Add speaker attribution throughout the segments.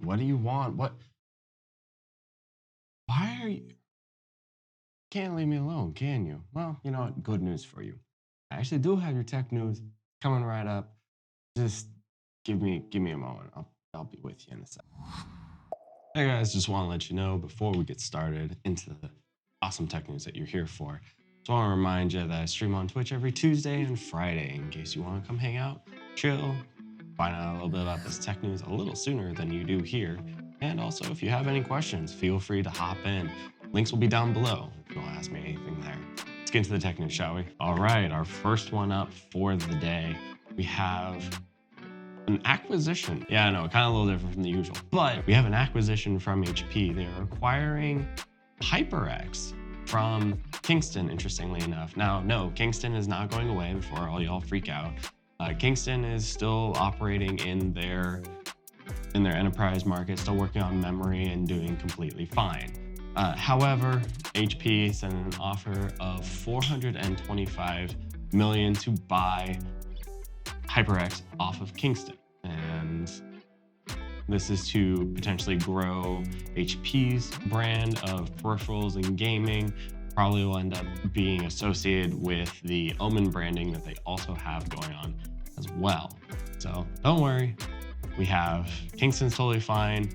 Speaker 1: What do you want? Why are you? Can't leave me alone, can you? Well, you know what? Good news for you. I actually do have your tech news coming right up. Just give me a moment. I'll be with you in a second. Hey guys, just want to let you know before we get started into the awesome tech news that you're here for. Just want to remind you that I stream on Twitch every Tuesday and Friday in case you want to come hang out, chill, find out a little bit about this tech news a little sooner than you do here. And also, if you have any questions, feel free to hop in. Links will be down below if you want to ask me anything there. Let's get into the tech news, shall we? All right, our first one up for the day, we have an acquisition. Yeah, I know, kind of a little different from the usual, but we have an acquisition from HP. They're acquiring HyperX from Kingston, interestingly enough. Now, no, Kingston is not going away before all y'all freak out. Kingston is still operating in their enterprise market, still working on memory and doing completely fine. However, HP sent an offer of $425 million to buy HyperX off of Kingston, and this is to potentially grow HP's brand of peripherals and gaming. Probably will end up being associated with the Omen branding that they also have going on as well. So don't worry, we have Kingston's totally fine,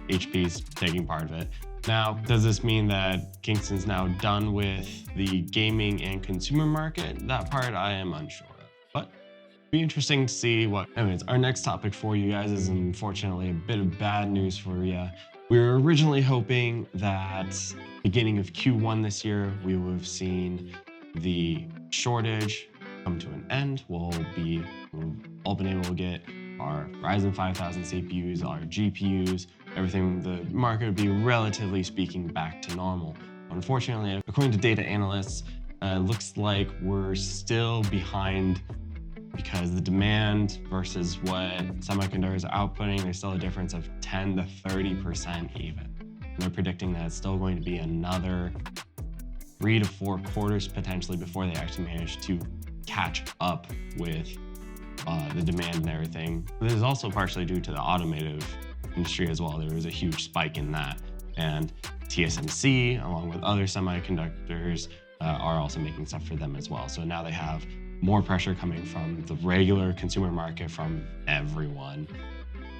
Speaker 1: HP's taking part of it. Now, does this mean that Kingston's now done with the gaming and consumer market? That part I am unsure of, but be interesting to see what. Anyways, our next topic for you guys is unfortunately a bit of bad news for you. We were originally hoping that beginning of Q1 this year, we would have seen the shortage come to an end. We've all been able to get our Ryzen 5000 CPUs, our GPUs, everything. The market would be relatively speaking back to normal. Unfortunately, according to data analysts, it looks like we're still behind because the demand versus what semiconductors are outputting, there's still a difference of 10 to 30% even. And they're predicting that it's still going to be another 3 to 4 quarters potentially before they actually manage to catch up with the demand and everything. This is also partially due to the automotive industry as well. There was a huge spike in that. And TSMC, along with other semiconductors, are also making stuff for them as well. So now they have more pressure coming from the regular consumer market, from everyone,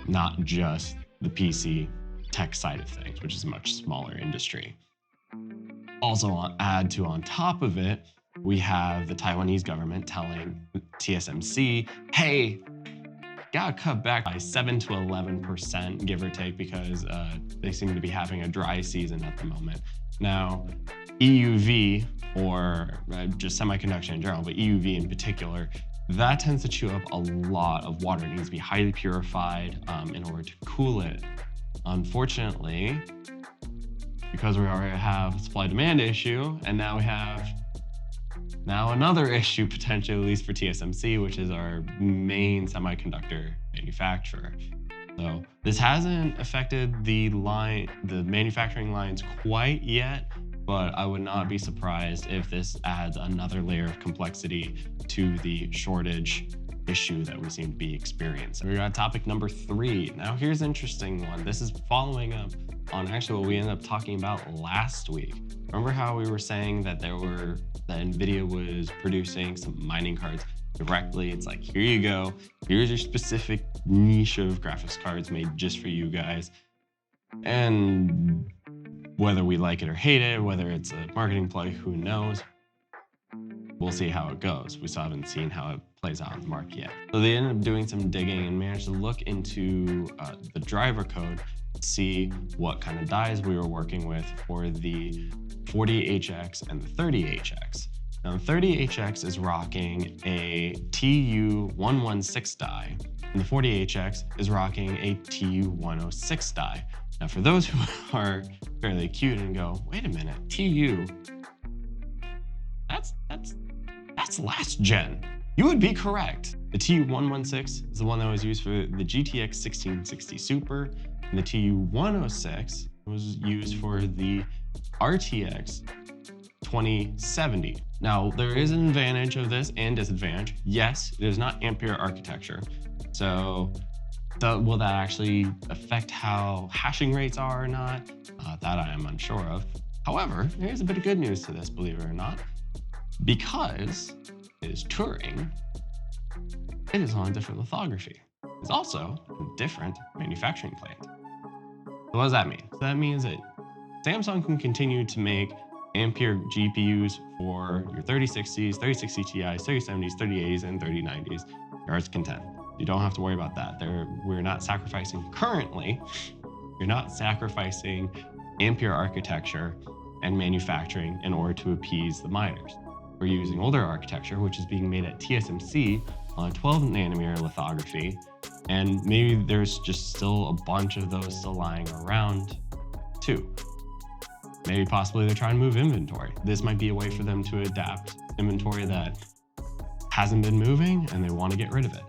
Speaker 1: not just the PC tech side of things, which is a much smaller industry. Also, on top of it, we have the Taiwanese government telling TSMC, hey, gotta cut back by 7 to 11%, give or take, because they seem to be having a dry season at the moment. Now, EUV, or just semiconductor in general, but EUV in particular, that tends to chew up a lot of water. It needs to be highly purified in order to cool it. Unfortunately, because we already have a supply-demand issue, and now we have another issue potentially, at least for TSMC, which is our main semiconductor manufacturer. So this hasn't affected the manufacturing lines quite yet, but I would not be surprised if this adds another layer of complexity to the shortage issue that we seem to be experiencing. We got topic number 3. Now here's an interesting one. This is following up on actually what we ended up talking about last week. Remember how we were saying that Nvidia was producing some mining cards directly? It's like, here you go. Here's your specific niche of graphics cards made just for you guys. And whether we like it or hate it, whether it's a marketing play, who knows? We'll see how it goes. We still haven't seen how it plays out in the market yet. So they ended up doing some digging and managed to look into the driver code to see what kind of dies we were working with for the 40HX and the 30HX. Now, the 30HX is rocking a TU116 die, and the 40HX is rocking a TU106 die. Now, for those who are fairly acute and go, wait a minute, TU, that's last gen. You would be correct. The TU116 is the one that was used for the GTX 1660 Super, and the TU106 was used for the RTX 2070. Now, there is an advantage of this and disadvantage. Yes, it is not Ampere architecture. So So will that actually affect how hashing rates are or not? That I am unsure of. However, there's a bit of good news to this, believe it or not, because it is Turing, it is on a different lithography. It's also a different manufacturing plant. So what does that mean? So that means that Samsung can continue to make Ampere GPUs for your 3060s, 3060 Ti's, 3070s, 3080s, and 3090s. Yours content. You don't have to worry about that. We're not sacrificing currently. You're not sacrificing Ampere architecture and manufacturing in order to appease the miners. We're using older architecture, which is being made at TSMC on 12 nanometer lithography, and maybe there's just still a bunch of those still lying around too. Maybe possibly they're trying to move inventory. This might be a way for them to adapt inventory that hasn't been moving and they want to get rid of it.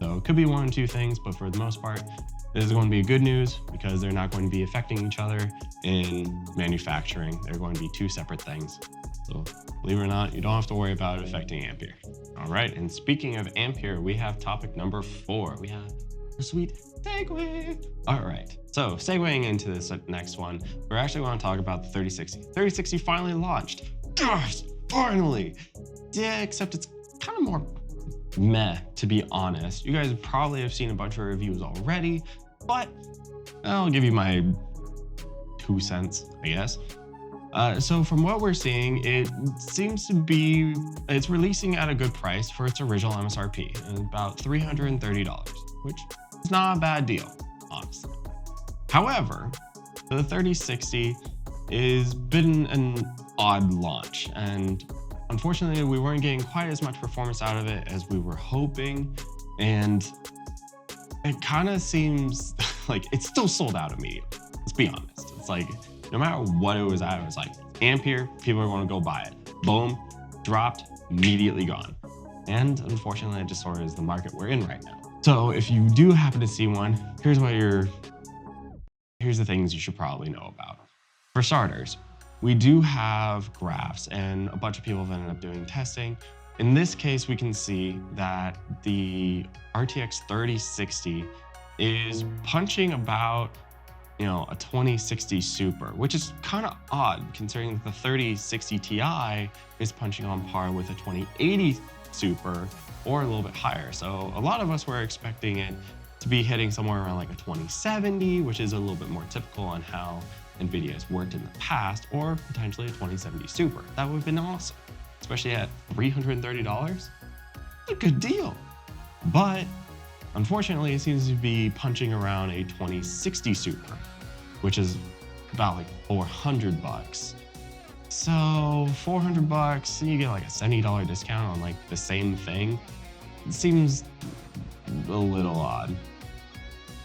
Speaker 1: So it could be one or two things, but for the most part, this is going to be good news because they're not going to be affecting each other in manufacturing. They're going to be two separate things. So believe it or not, you don't have to worry about it affecting Ampere. All right, and speaking of Ampere, we have topic number 4. We have a sweet segue. All right, so segueing into this next one, we're actually going to talk about the 3060. 3060 finally launched. Gosh, finally. Yeah, except it's kind of more meh, to be honest. You guys probably have seen a bunch of reviews already, but I'll give you my 2 cents, I guess. So from what we're seeing, it seems to be, it's releasing at a good price for its original MSRP, about $330, which is not a bad deal, honestly. However, the 3060 has been an odd launch, and unfortunately, we weren't getting quite as much performance out of it as we were hoping, and it kind of seems like it's still sold out immediately. Let's be honest. It's like, no matter what it was at, it was like, Ampere, people are going to go buy it. Boom, dropped, immediately gone. And unfortunately, it just sort of is the market we're in right now. So if you do happen to see one, here's the things you should probably know about. For starters, we do have graphs, and a bunch of people have ended up doing testing. In this case, we can see that the RTX 3060 is punching about, a 2060 Super, which is kind of odd considering that the 3060 Ti is punching on par with a 2080 Super or a little bit higher. So a lot of us were expecting it to be hitting somewhere around like a 2070, which is a little bit more typical on how Nvidia has worked in the past, or potentially a 2070 Super. That would have been awesome, especially at $330. A good deal. But unfortunately, it seems to be punching around a 2060 Super, which is about like $400. So $400, you get like a $70 discount on like the same thing. It seems a little odd,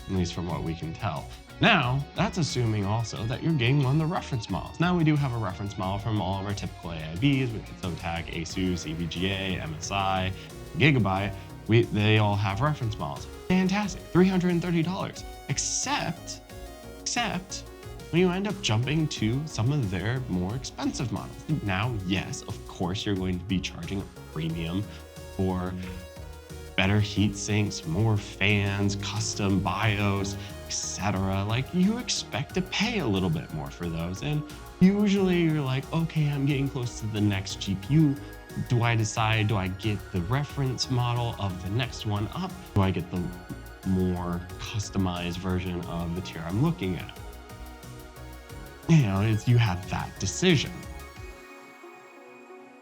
Speaker 1: at least from what we can tell. Now, that's assuming also that you're getting one of the reference models. Now, we do have a reference model from all of our typical AIBs. We can SOTAC, ASUS, EVGA, MSI, Gigabyte. They all have reference models. Fantastic, $330. Except when you end up jumping to some of their more expensive models. Now, yes, of course, you're going to be charging a premium for better heat sinks, more fans, custom BIOS, etc. Like, you expect to pay a little bit more for those. And usually you're like, okay, I'm getting close to the next GPU. Do I get the reference model of the next one up? Do I get the more customized version of the tier I'm looking at? You have that decision.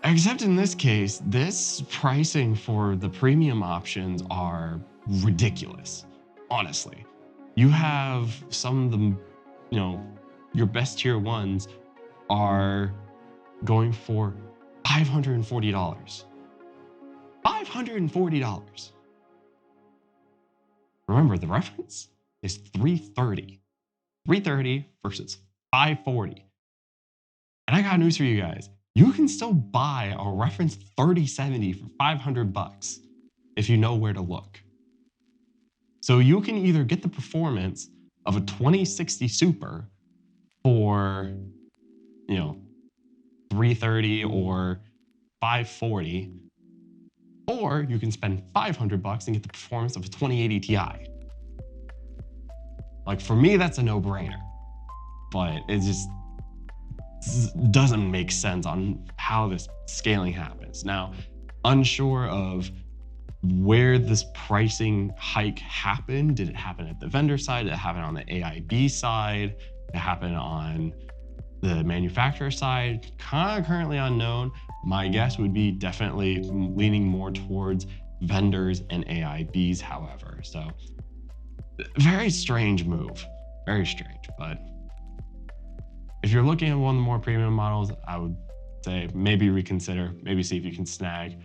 Speaker 1: Except in this case, this pricing for the premium options are ridiculous, honestly. You have some of them, your best tier ones are going for $540. $540. Remember, the reference is $330. $330 versus $540. And I got news for you guys. You can still buy a reference 3070 for $500 if you know where to look. So you can either get the performance of a 2060 Super for, $330 or $540, or you can spend $500 and get the performance of a 2080 Ti. Like for me, that's a no-brainer, but it just doesn't make sense on how this scaling happens. Now, unsure of where this pricing hike happened. Did it happen at the vendor side? Did it happen on the AIB side? Did it happen on the manufacturer side? Kind of currently unknown. My guess would be definitely leaning more towards vendors and AIBs, however. So very strange move, very strange. But if you're looking at one of the more premium models, I would say maybe reconsider, maybe see if you can snag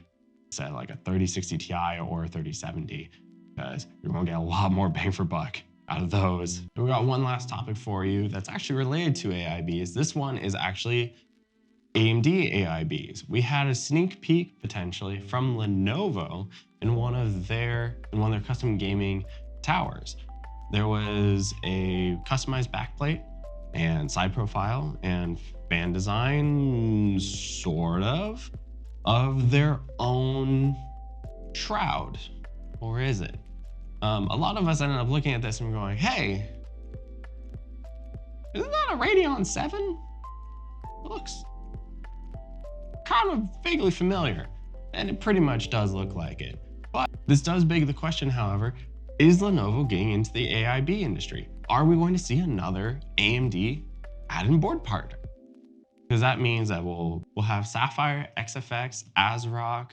Speaker 1: say like a 3060 Ti or a 3070, because you're gonna get a lot more bang for buck out of those. And we got one last topic for you that's actually related to AIBs. This one is actually AMD AIBs. We had a sneak peek potentially from Lenovo in one of their custom gaming towers. There was a customized backplate and side profile and fan design, sort of their own shroud, or is it? A lot of us ended up looking at this and going, hey, isn't that a Radeon 7? It looks kind of vaguely familiar, and it pretty much does look like it. But this does beg the question, however, is Lenovo getting into the AIB industry? Are we going to see another AMD add-in board partner? Because that means that we'll have Sapphire, XFX, ASRock,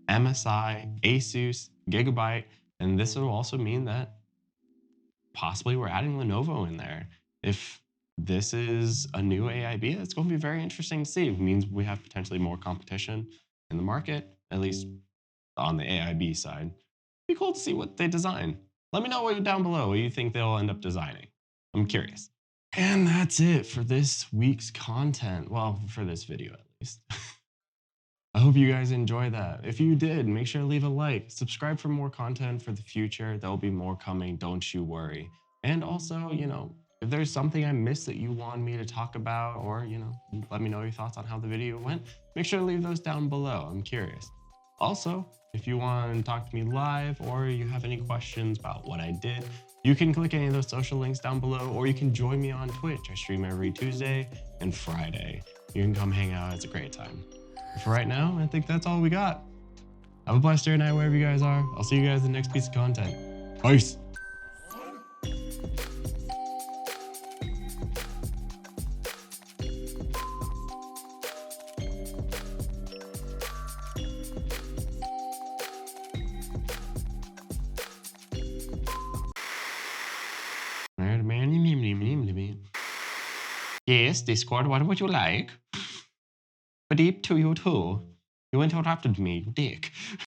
Speaker 1: MSI, Asus, Gigabyte, and this will also mean that possibly we're adding Lenovo in there. If this is a new AIB, it's going to be very interesting to see. It means we have potentially more competition in the market, at least on the AIB side. It'd be cool to see what they design. Let me know down below what you think they'll end up designing. I'm curious. And that's it for this week's content. Well, for this video at least. I hope you guys enjoyed that. If you did, make sure to leave a like, subscribe for more content for the future. There'll be more coming, don't you worry. And also, if there's something I missed that you want me to talk about, or, let me know your thoughts on how the video went, make sure to leave those down below. I'm curious. Also, if you want to talk to me live or you have any questions about what I did, you can click any of those social links down below, or you can join me on Twitch. I stream every Tuesday and Friday. You can come hang out. It's a great time. For right now, I think that's all we got. Have a blessed day or night wherever you guys are. I'll see you guys in the next piece of content. Peace. Yes, Discord, what would you like? But deep to you too. You interrupted me, you dick.